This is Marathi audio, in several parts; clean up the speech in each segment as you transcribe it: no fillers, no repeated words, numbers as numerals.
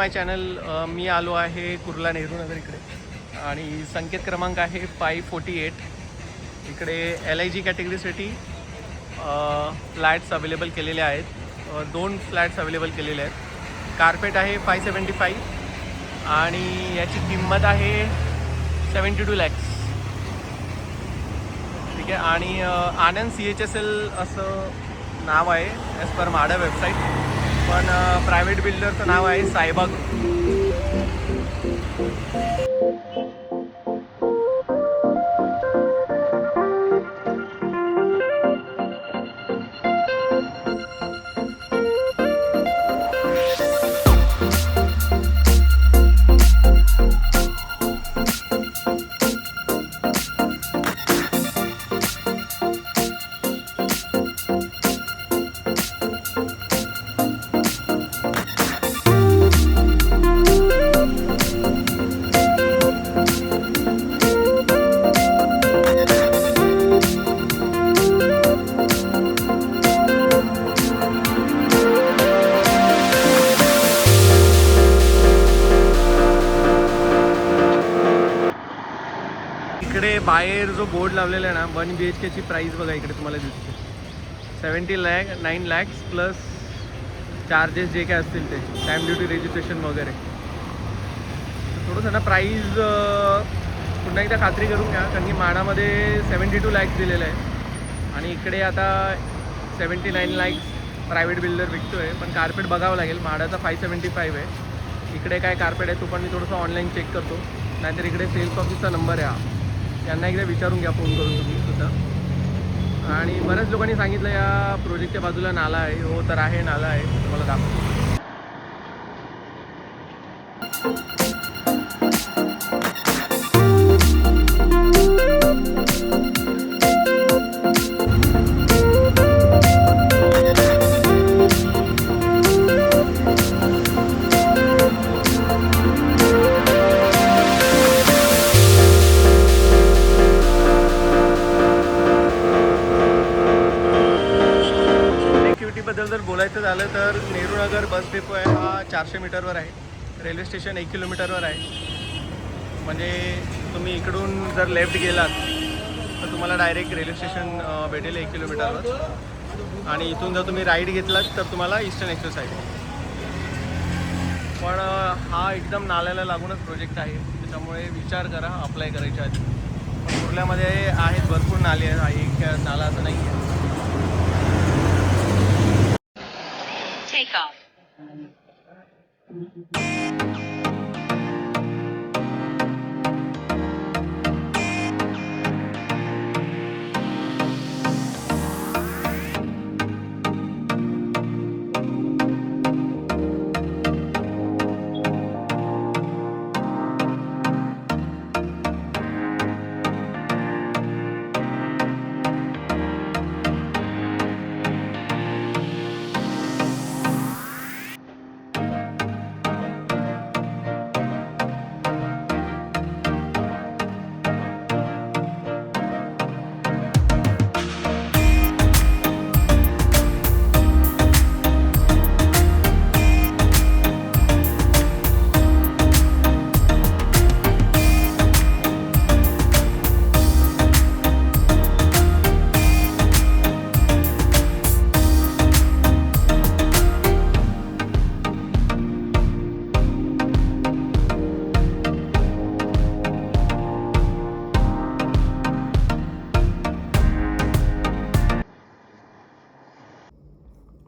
माय चॅनल. मी आलो आहे कुर्ला नेहरू नगर इकडे आणि संकेत क्रमांक आहे 548. इकडे LIG कॅटेगरीसाठी फ्लॅट्स अवेलेबल केलेले आहेत. 2 फ्लॅट्स अवेलेबल केलेले आहेत. कार्पेट आहे 575 आणि याची किंमत आहे 72 लॅक्स. ठीक आहे. आणि आनंद CHSL असं नाव आहे ॲज पर म्हाडा वेबसाईट, पण प्रायव्हेट बिल्डरचं नाव आहे सायबा ग्रुप. इकडे बाहेर जो बोर्ड लावलेला आहे ना, 1 BHKची प्राईस बघा इकडे तुम्हाला दिसते 9 लॅक्स प्लस चार्जेस जे काय असतील ते स्टॅम्प ड्युटी, रजिस्ट्रेशन वगैरे. थोडंसं ना प्राईस पुन्हा एकदा खात्री करून घ्या, कारण की म्हाडामध्ये 72 लॅक्स दिलेलं आहे आणि इकडे आता 79 लॅक्स प्रायव्हेट बिल्डर विकतो आहे. पण कार्पेट बघावं लागेल. म्हाडाचा 575 आहे. इकडे काय कार्पेट आहे तो पण मी थोडंसं ऑनलाईन चेक करतो, नाहीतर इकडे सेल्स ऑफिसचा नंबर आहे हा, त्यांना एकदा विचारून घ्या फोन करून तुम्ही सुद्धा. आणि बऱ्याच लोकांनी सांगितलं या प्रोजेक्टच्या बाजूला नाला आहे. हो तर आहे, नाला आहे, तुम्हाला दाखवतो. बद्दल जर बोलायचं झालं तर नेहरू नगर बस डेपो आहे हा 400 मीटरवर आहे. रेल्वे स्टेशन 1 किलोमीटरवर आहे. म्हणजे तुम्ही इकडून जर लेफ्ट गेलात तर तुम्हाला डायरेक्ट रेल्वे स्टेशन भेटेल 1 किलोमीटरवर. आणि इथून जर तुम्ही राईड घेतलात तर तुम्हाला ईस्टर्न एक्सप्रेस आहे. पण हा एकदम नाल्याला लागूनच प्रोजेक्ट आहे, त्याच्यामुळे विचार करा अप्लाय करायच्या आधी. पण कुर्ल्यामध्ये आहेत भरपूर नाले आहेत, हा एक नाला असं नाही आहे. Take off.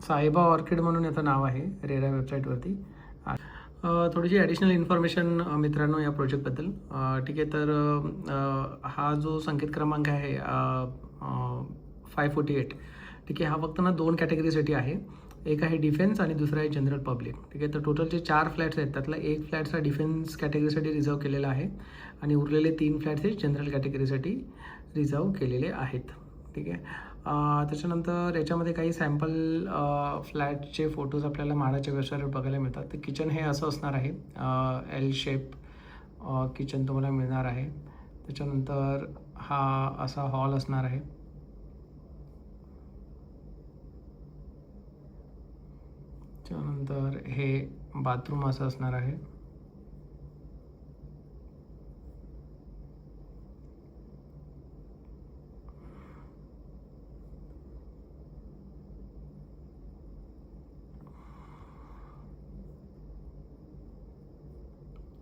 सायबा ऑर्किड म्हणून याचं नाव आहे रेरा वेबसाईटवरती. थोडीशी ॲडिशनल इन्फॉर्मेशन मित्रांनो या प्रोजेक्टबद्दल. ठीक आहे. तर हा जो संकेत क्रमांक आहे 548, ठीक आहे, हा फक्त ना 2 कॅटेगरीसाठी आहे. एक आहे डिफेन्स आणि दुसरा आहे जनरल पब्लिक. ठीक आहे. तर टोटल जे 4 फ्लॅट्स आहेत त्यातला 1 फ्लॅट्स हा डिफेन्स कॅटेगरीसाठी रिझर्व केलेला आहे आणि उरलेले 3 फ्लॅट्स हे जनरल कॅटेगरीसाठी रिझर्व केलेले आहेत. ठीक आहे. त्याच्यानंतर याच्यामध्ये काही सॅम्पल फ्लॅटचे फोटोज आपल्याला म्हाडाच्या वेबसाईटवर बघायला मिळतात. तर किचन हे असं असणार आहे, L शेप किचन तुम्हाला मिळणार आहे. त्याच्यानंतर हा असा हॉल असणार आहे. त्यानंतर हे बाथरूम असं असणार आहे.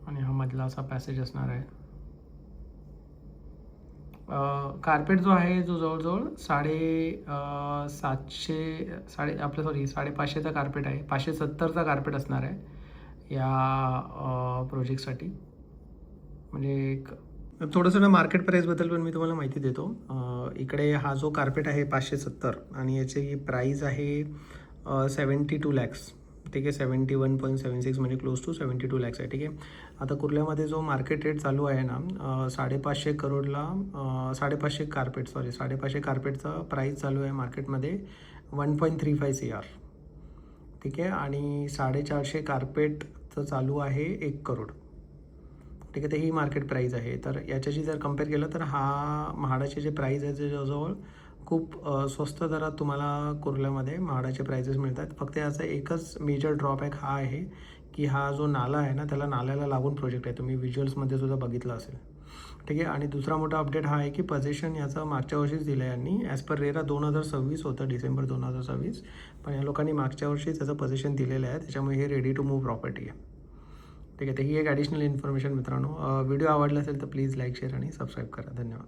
आणि हा मधला असा पॅसेज असणार आहे. कार्पेट जो आहे जो जवळजवळ 550चा कार्पेट आहे. 570चा कार्पेट असणार आहे या प्रोजेक्टसाठी. म्हणजे एक थोडंसं ना मार्केट प्राईसबद्दल पण मी तुम्हाला माहिती देतो. इकडे हा जो कार्पेट आहे 570 आणि याची प्राईस आहे 72 लॅक्स. ठीक आहे, 71.76 म्हणजे क्लोज टू 72 लॅक्स आहे. ठीक आहे, आता कुर्ल्यामध्ये जो मार्केट रेट चालू आहे ना 550 करोडला 550 कार्पेटचा प्राईस चालू आहे मार्केटमध्ये 1.35 CR. ठीक आहे, आणि 450 कार्पेटचं चालू आहे 1 करोड. ठीक आहे, तर ही मार्केट प्राईस आहे. तर याच्याशी जर कम्पेअर केलं तर हा म्हाडाचे जे प्राईस आहे ते जवळजवळ खूप स्वस्त दरात तुम्हाला कुर्ल्यामध्ये म्हाडाचे प्राइजेस मिळतात. फक्त याचा एकच मेजर ड्रॉबॅक हा आहे की हा जो नाला आहे ना त्याला नाल्याला लागून प्रोजेक्ट आहे. तुम्ही व्हिज्युअल्समध्ये सुद्धा बघितलं असेल. ठीक आहे, आणि दुसरा मोठा अपडेट हा आहे की पोझिशन याचं मागच्या वर्षीच दिलं आहे यांनी. ॲज पर रेरा 2026 होतं, डिसेंबर 2026, पण या लोकांनी मागच्या वर्षीच त्याचं पोझिशन दिलेलं आहे. त्याच्यामुळे हे रेडी टू मूव्ह प्रॉपर्टी आहे. ठीक आहे, तर ही एक ॲडिशनल इन्फॉर्मेशन मित्रांनो. व्हिडिओ आवडला असेल तर प्लीज लाईक, शेअर आणि सबस्क्राईब करा. धन्यवाद.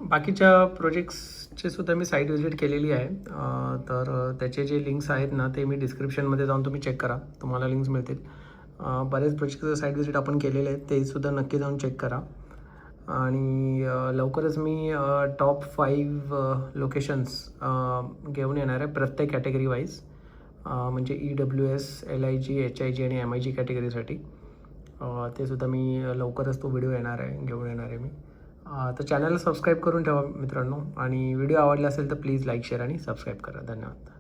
बाकीच्या प्रोजेक्ट्सचे सुद्धा मी साईट व्हिजिट केलेली आहे. तर त्याचे जे लिंक्स आहेत ना ते मी डिस्क्रिप्शनमध्ये जाऊन तुम्ही चेक करा, तुम्हाला लिंक्स मिळतील. बरेच प्रोजेक्टचं साईट व्हिजिट आपण केलेले आहेत, ते सुद्धा नक्की जाऊन चेक करा. आणि लवकरच मी टॉप 5 लोकेशन्स घेऊन येणार आहे प्रत्येक कॅटेगरी वाईज. म्हणजे EWS, LIG, HIG आणि MIG कॅटेगरीसाठी. ते सुद्धा मी लवकरच तो व्हिडिओ घेऊन येणार आहे मी. तर चॅनलला सबस्क्राईब करून ठेवा मित्रांनो. आणि व्हिडिओ आवडला असेल तर प्लीज लाईक, शेअर आणि सबस्क्राईब करा. धन्यवाद.